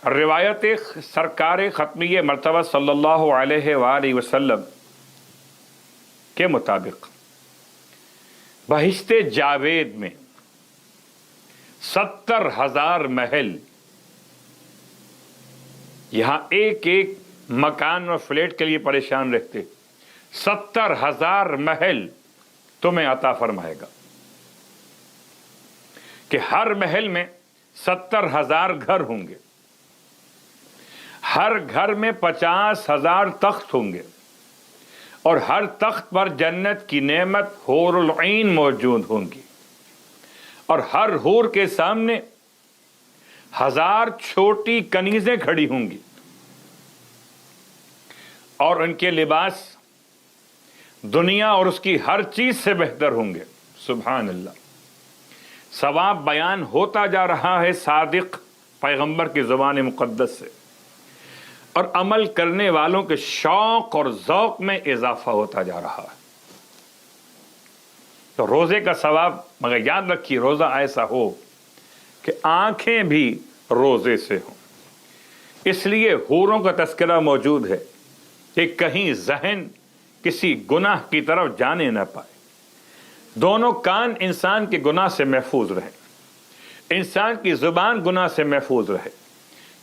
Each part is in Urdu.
روایت سرکار ختمیہ مرتبہ صلی اللہ علیہ وآلہ وسلم کے مطابق بہشت جاوید میں 70,000 محل، یہاں ایک ایک مکان اور فلیٹ کے لیے پریشان رہتے، 70,000 محل تمہیں عطا فرمائے گا کہ ہر محل میں 70,000 گھر ہوں گے، ہر گھر میں 50,000 تخت ہوں گے، اور ہر تخت پر جنت کی نعمت حور العین موجود ہوں گی، اور ہر حور کے سامنے 1000 چھوٹی کنیزیں کھڑی ہوں گی، اور ان کے لباس دنیا اور اس کی ہر چیز سے بہتر ہوں گے۔ سبحان اللہ۔ ثواب بیان ہوتا جا رہا ہے صادق پیغمبر کی زبان مقدس سے، اور عمل کرنے والوں کے شوق اور ذوق میں اضافہ ہوتا جا رہا ہے۔ تو روزے کا ثواب، مگر یاد رکھیے روزہ ایسا ہو کہ آنکھیں بھی روزے سے ہوں۔ اس لیے حوروں کا تذکرہ موجود ہے کہ کہیں ذہن کسی گناہ کی طرف جانے نہ پائے، دونوں کان انسان کے گناہ سے محفوظ رہیں، انسان کی زبان گناہ سے محفوظ رہے۔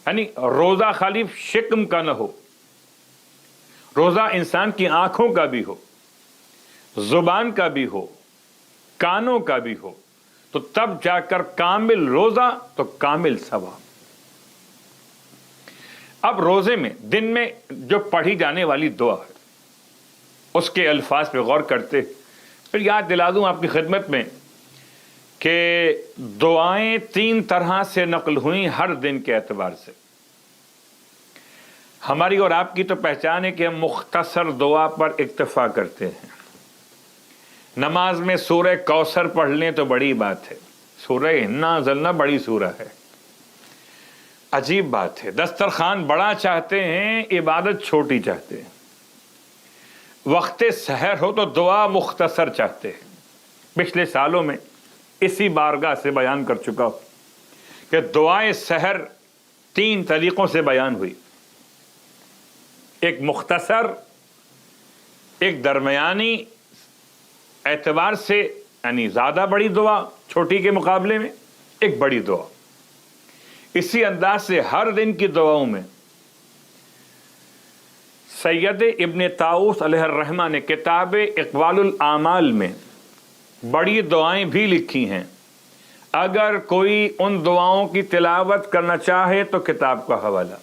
یعنی روزہ خالی شکم کا نہ ہو، روزہ انسان کی آنکھوں کا بھی ہو، زبان کا بھی ہو، کانوں کا بھی ہو، تو تب جا کر کامل روزہ تو کامل ثواب۔ اب روزے میں دن میں جو پڑھی جانے والی دعا ہے اس کے الفاظ پہ غور کرتے، پھر یاد دلا دوں آپ کی خدمت میں کہ دعائیں 3 طرح سے نقل ہوئیں ہر دن کے اعتبار سے۔ ہماری اور آپ کی تو پہچان ہے کہ ہم مختصر دعا پر اکتفا کرتے ہیں۔ نماز میں سورہ کوثر پڑھ لیں تو بڑی بات ہے، سورہ انا انزلنا بڑی سورہ ہے، عجیب بات ہے۔ دسترخوان بڑا چاہتے ہیں، عبادت چھوٹی چاہتے ہیں۔ وقت سحر ہو تو دعا مختصر چاہتے ہیں۔ پچھلے سالوں میں اسی بارگاہ سے بیان کر چکا ہوں کہ دعائے سحر 3 طریقوں سے بیان ہوئی، ایک مختصر، ایک درمیانی اعتبار سے یعنی زیادہ بڑی دعا چھوٹی کے مقابلے میں، ایک بڑی دعا۔ اسی انداز سے ہر دن کی دعاؤں میں سید ابن طاؤس علیہ الرحمہ نے کتاب اقوال الاعمال میں بڑی دعائیں بھی لکھی ہیں۔ اگر کوئی ان دعاؤں کی تلاوت کرنا چاہے تو کتاب کا حوالہ۔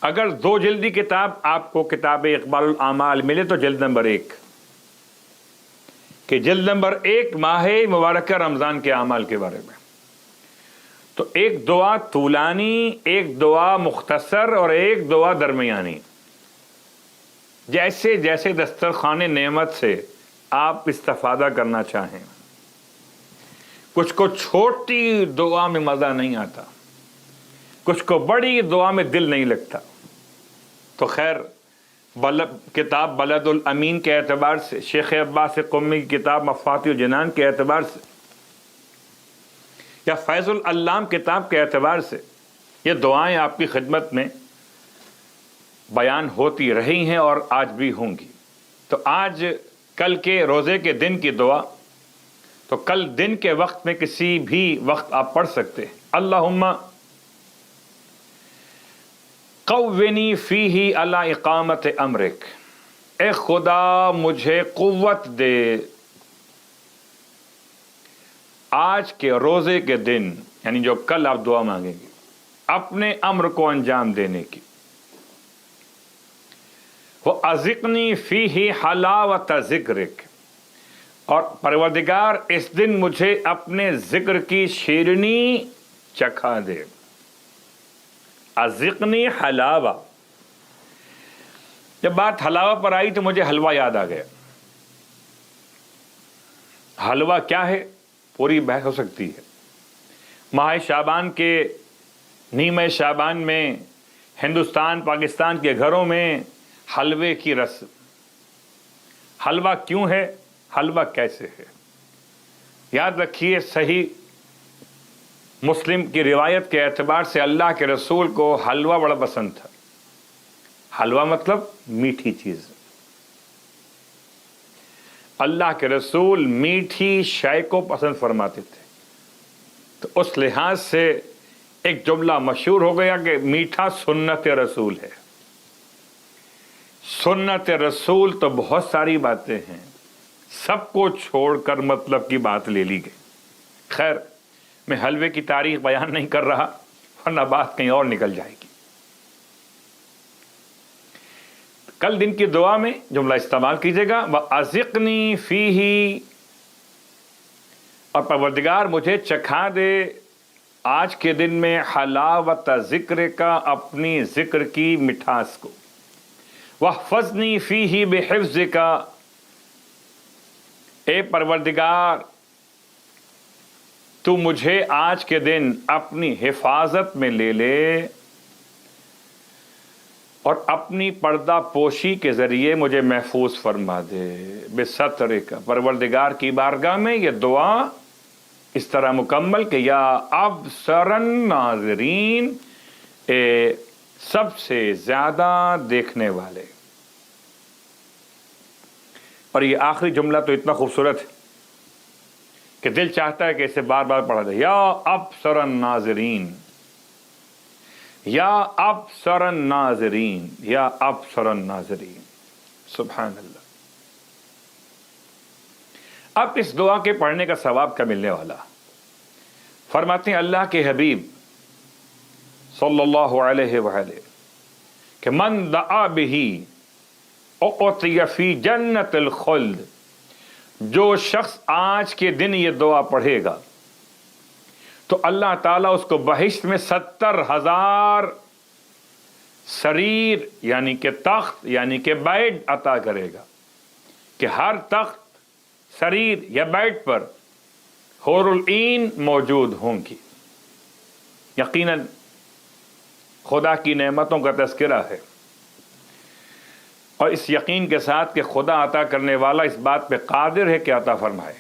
اگر 2 جلدی کتاب آپ کو کتاب اقبال الاعمال ملے تو جلد نمبر 1، کہ جلد نمبر 1 ماہ مبارکہ رمضان کے اعمال کے بارے میں، تو ایک دعا طولانی، ایک دعا مختصر، اور ایک دعا درمیانی۔ جیسے جیسے دسترخوان نعمت سے آپ استفادہ کرنا چاہیں۔ کچھ کو چھوٹی دعا میں مزہ نہیں آتا، کچھ کو بڑی دعا میں دل نہیں لگتا، تو خیر کتاب بلد الامین کے اعتبار سے، شیخ عباس قمی کی کتاب مفاتیح الجنان کے اعتبار سے، یا فیض العلام کتاب کے اعتبار سے یہ دعائیں آپ کی خدمت میں بیان ہوتی رہی ہیں اور آج بھی ہوں گی۔ تو آج کل کے روزے کے دن کی دعا تو کل دن کے وقت میں کسی بھی وقت آپ پڑھ سکتے ہیں۔ اللہم قونی فیہ علی اقامت امرک، اے خدا مجھے قوت دے آج کے روزے کے دن، یعنی جو کل آپ دعا مانگیں گے، اپنے امر کو انجام دینے کی۔ وَأَذِقْنِي فِيهِ حَلَاوَةَ ذِكْرِكَ، اور پروردگار اس دن مجھے اپنے ذکر کی شیرینی چکھا دے۔ اذقنی حلاوہ، جب بات حلاوہ پر آئی تو مجھے حلوہ یاد آ گیا۔ حلوہ کیا ہے پوری بحث ہو سکتی ہے۔ ماہ شعبان کے نیمہ شعبان میں ہندوستان پاکستان کے گھروں میں حلوے کی رسم۔ حلوہ کیوں ہے، حلوہ کیسے ہے، یاد رکھیے۔ صحیح مسلم کی روایت کے اعتبار سے اللہ کے رسول کو حلوہ بڑا پسند تھا. حلوہ مطلب میٹھی چیز. اللہ کے رسول میٹھی شے کو پسند فرماتے تھے. تو اس لحاظ سے ایک جملہ مشہور ہو گیا کہ میٹھا سنت رسول ہے. سنت رسول تو بہت ساری باتیں ہیں، سب کو چھوڑ کر مطلب کی بات لے لی گئی. خیر، میں حلوے کی تاریخ بیان نہیں کر رہا ورنہ بات کہیں اور نکل جائے گی. کل دن کی دعا میں جملہ استعمال کیجیے گا، وَأَذِقْنِي فِيهِ، اور پروردگار مجھے چکھا دے آج کے دن میں حلاوت ذکر کا، اپنی ذکر کی مٹھاس کو. وَاحْفَظْنِي فِيهِ بِحِفْظِكَ، اے پروردگار تو مجھے آج کے دن اپنی حفاظت میں لے لے اور اپنی پردہ پوشی کے ذریعے مجھے محفوظ فرما دے. بِسَتْرِكَ، پروردگار کی بارگاہ میں یہ دعا اس طرح مکمل کہ یا ابصر الناظرین، اے سب سے زیادہ دیکھنے والے. اور یہ آخری جملہ تو اتنا خوبصورت ہے کہ دل چاہتا ہے کہ اسے بار بار پڑھا جائے. یا ابصر الناظرین، یا ابصر الناظرین، یا ابصر الناظرین. سبحان اللہ. اب اس دعا کے پڑھنے کا ثواب کیا ملنے والا؟ فرماتے ہیں اللہ کے حبیب صلی اللہ علیہ وآلہ کہ من دعا بہ اعطی فی جنت الخلد، جو شخص آج کے دن یہ دعا پڑھے گا تو اللہ تعالیٰ اس کو بہشت میں 70,000 سریر یعنی کہ تخت یعنی کہ بیڈ عطا کرے گا، کہ ہر تخت، سریر یا بیڈ پر حور العین موجود ہوں گی. یقیناً خدا کی نعمتوں کا تذکرہ ہے، اور اس یقین کے ساتھ کہ خدا عطا کرنے والا اس بات پہ قادر ہے کہ عطا فرمائے.